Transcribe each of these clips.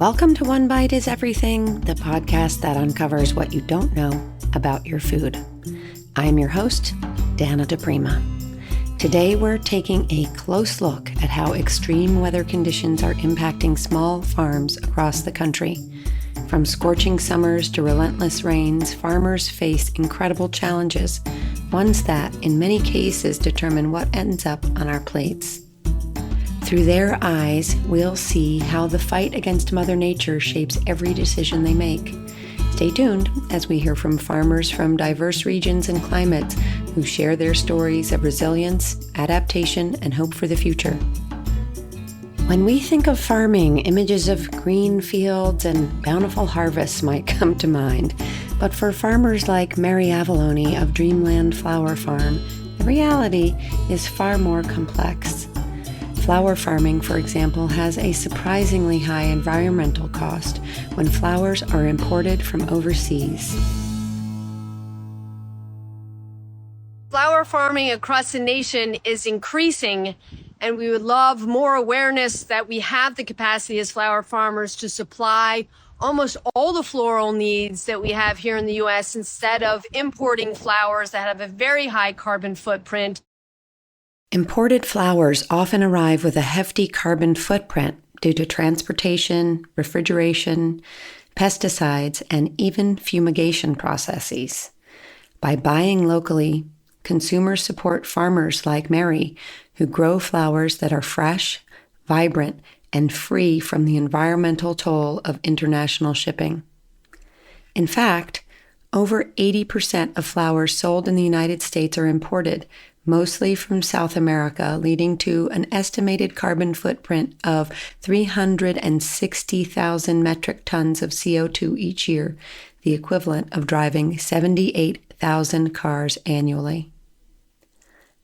Welcome to One Bite is Everything, the podcast that uncovers what you don't know about your food. I'm your host, Dana DePrima. Today we're taking a close look at how extreme weather conditions are impacting small farms across the country. From scorching summers to relentless rains, farmers face incredible challenges, ones that, in many cases, determine what ends up on our plates. Through their eyes, we'll see how the fight against Mother Nature shapes every decision they make. Stay tuned as we hear from farmers from diverse regions and climates who share their stories of resilience, adaptation, and hope for the future. When we think of farming, images of green fields and bountiful harvests might come to mind. But for farmers like Mary Avalone of Dreamland Flower Farm, the reality is far more complex. Flower farming, for example, has a surprisingly high environmental cost when flowers are imported from overseas. Flower farming across the nation is increasing, and we would love more awareness that we have the capacity as flower farmers to supply almost all the floral needs that we have here in the U.S. instead of importing flowers that have a very high carbon footprint. Imported flowers often arrive with a hefty carbon footprint due to transportation, refrigeration, pesticides, and even fumigation processes. By buying locally, consumers support farmers like Mary, who grow flowers that are fresh, vibrant, and free from the environmental toll of international shipping. In fact, over 80% of flowers sold in the United States are imported, mostly from South America, leading to an estimated carbon footprint of 360,000 metric tons of CO2 each year, the equivalent of driving 78,000 cars annually.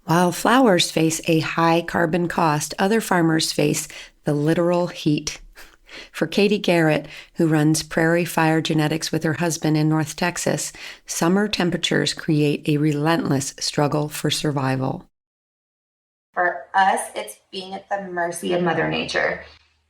While flowers face a high carbon cost, other farmers face the literal heat. For Katie Garrett, who runs Prairie Fire Genetics with her husband in North Texas, summer temperatures create a relentless struggle for survival. For us, it's being at the mercy of Mother Nature.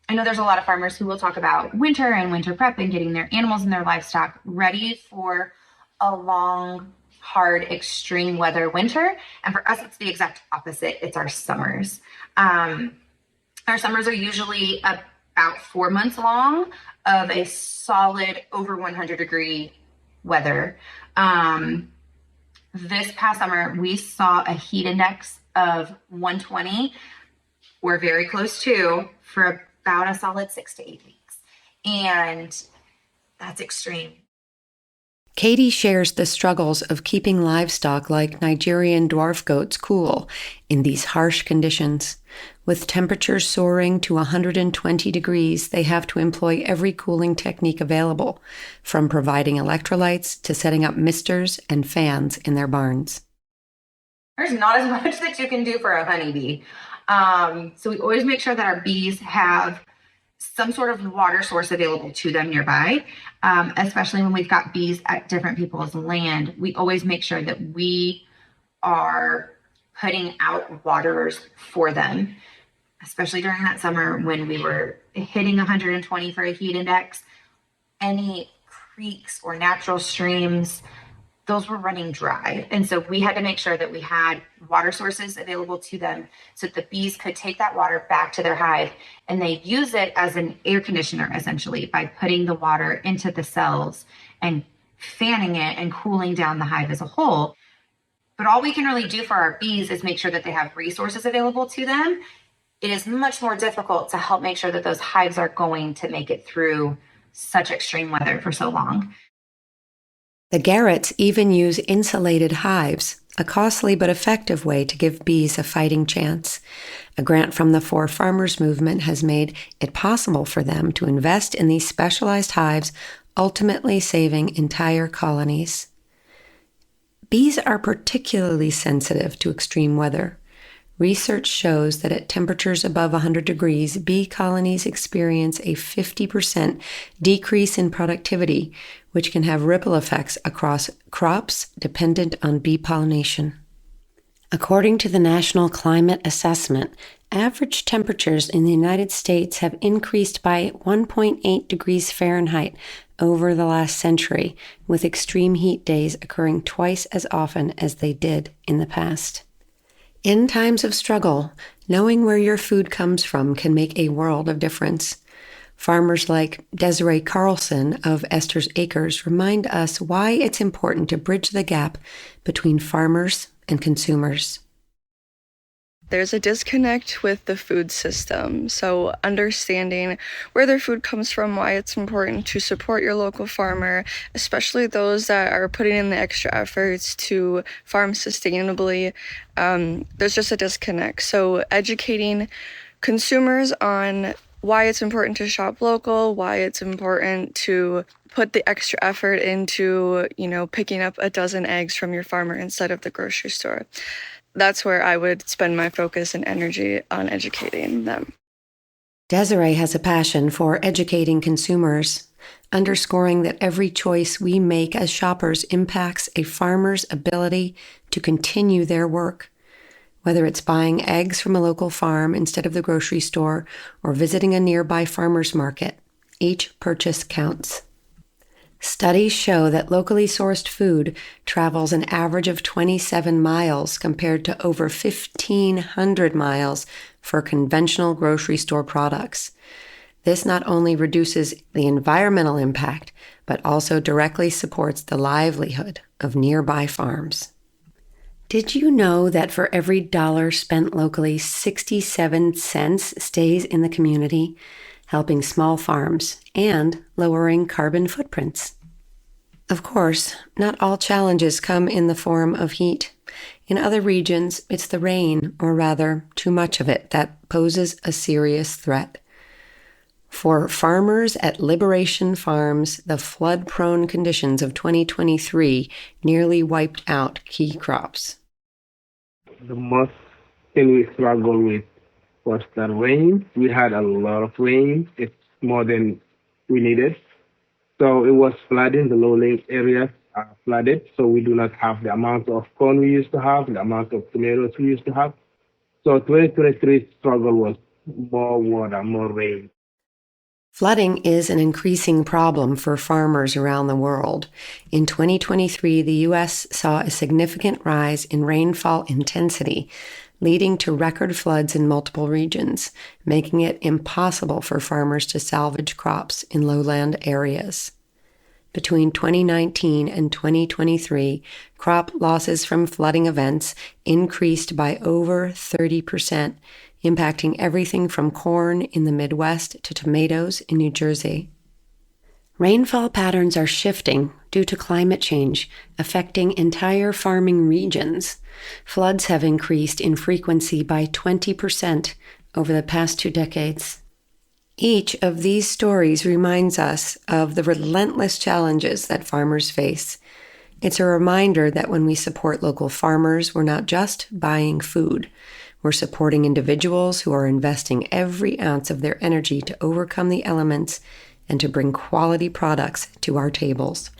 I know there's a lot of farmers who will talk about winter and winter prep and getting their animals and their livestock ready for a long, hard, extreme weather winter. And for us, it's the exact opposite. It's our summers. Our summers are usually about 4 months long of a solid over 100 degree weather. This past summer, we saw a heat index of 120. We're very close to for about a solid 6 to 8 weeks. And that's extreme. Katie shares the struggles of keeping livestock like Nigerian dwarf goats cool in these harsh conditions. With temperatures soaring to 120 degrees, they have to employ every cooling technique available, from providing electrolytes to setting up misters and fans in their barns. There's not as much that you can do for a honeybee. So we always make sure that our bees have some sort of water source available to them nearby, especially when we've got bees at different people's land. We always make sure that we are putting out waterers for them, especially during that summer when we were hitting 120 for a heat index. Any creeks or natural streams, those were running dry. And so we had to make sure that we had water sources available to them so that the bees could take that water back to their hive, and they use it as an air conditioner, essentially, by putting the water into the cells and fanning it and cooling down the hive as a whole. But all we can really do for our bees is make sure that they have resources available to them. It is much more difficult to help make sure that those hives are going to make it through such extreme weather for so long. The Garretts even use insulated hives, a costly but effective way to give bees a fighting chance. A grant from the For Farmers movement has made it possible for them to invest in these specialized hives, ultimately saving entire colonies. Bees are particularly sensitive to extreme weather. Research shows that at temperatures above 100 degrees, bee colonies experience a 50% decrease in productivity, which can have ripple effects across crops dependent on bee pollination. According to the National Climate Assessment, average temperatures in the United States have increased by 1.8 degrees Fahrenheit over the last century, with extreme heat days occurring twice as often as they did in the past. In times of struggle, knowing where your food comes from can make a world of difference. Farmers like Desiree Carlson of Esther's Acres remind us why it's important to bridge the gap between farmers and consumers. There's a disconnect with the food system, so understanding where their food comes from, why it's important to support your local farmer, especially those that are putting in the extra efforts to farm sustainably. There's just a disconnect. So educating consumers on why it's important to shop local, why it's important to put the extra effort into, picking up a dozen eggs from your farmer instead of the grocery store. That's where I would spend my focus and energy on educating them. Desiree has a passion for educating consumers, underscoring that every choice we make as shoppers impacts a farmer's ability to continue their work. Whether it's buying eggs from a local farm instead of the grocery store or visiting a nearby farmer's market, each purchase counts. Studies show that locally sourced food travels an average of 27 miles compared to over 1,500 miles for conventional grocery store products. This not only reduces the environmental impact, but also directly supports the livelihood of nearby farms. Did you know that for every dollar spent locally, 67 cents stays in the community, helping small farms and lowering carbon footprints? Of course, not all challenges come in the form of heat. In other regions, it's the rain, or rather, too much of it, that poses a serious threat. For farmers at Liberation Farms, the flood-prone conditions of 2023 nearly wiped out key crops. The most thing we struggled with was the rain. We had a lot of rain. It's more than we needed. So it was flooding. The lowland areas are flooded. So we do not have the amount of corn we used to have, the amount of tomatoes we used to have. So 2023 struggle was more water, more rain. Flooding is an increasing problem for farmers around the world. In 2023, the U.S. saw a significant rise in rainfall intensity, leading to record floods in multiple regions, making it impossible for farmers to salvage crops in lowland areas. Between 2019 and 2023, crop losses from flooding events increased by over 30%, impacting everything from corn in the Midwest to tomatoes in New Jersey. Rainfall patterns are shifting due to climate change, affecting entire farming regions. Floods have increased in frequency by 20% over the past 2 decades. Each of these stories reminds us of the relentless challenges that farmers face. It's a reminder that when we support local farmers, we're not just buying food. We're supporting individuals who are investing every ounce of their energy to overcome the elements and to bring quality products to our tables.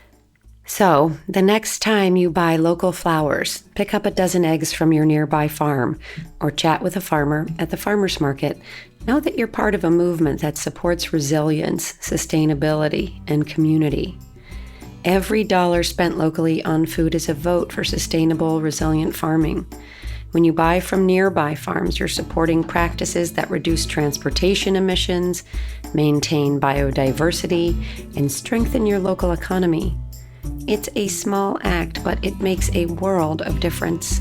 So, the next time you buy local flowers, pick up a dozen eggs from your nearby farm, or chat with a farmer at the farmer's market, know that you're part of a movement that supports resilience, sustainability, and community. Every dollar spent locally on food is a vote for sustainable, resilient farming. When you buy from nearby farms, you're supporting practices that reduce transportation emissions, maintain biodiversity, and strengthen your local economy. It's a small act, but it makes a world of difference.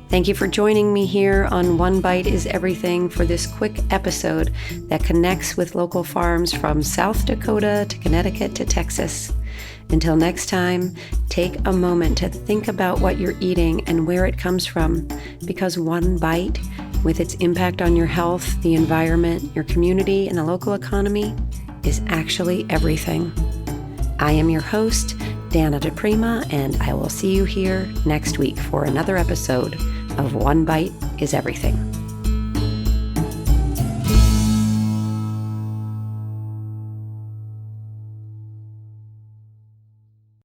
Thank you for joining me here on One Bite is Everything for this quick episode that connects with local farms from South Dakota to Connecticut to Texas. Until next time, take a moment to think about what you're eating and where it comes from, because one bite, with its impact on your health, the environment, your community, and the local economy, is actually everything. I am your host, Dana DePrima, and I will see you here next week for another episode of One Bite is Everything.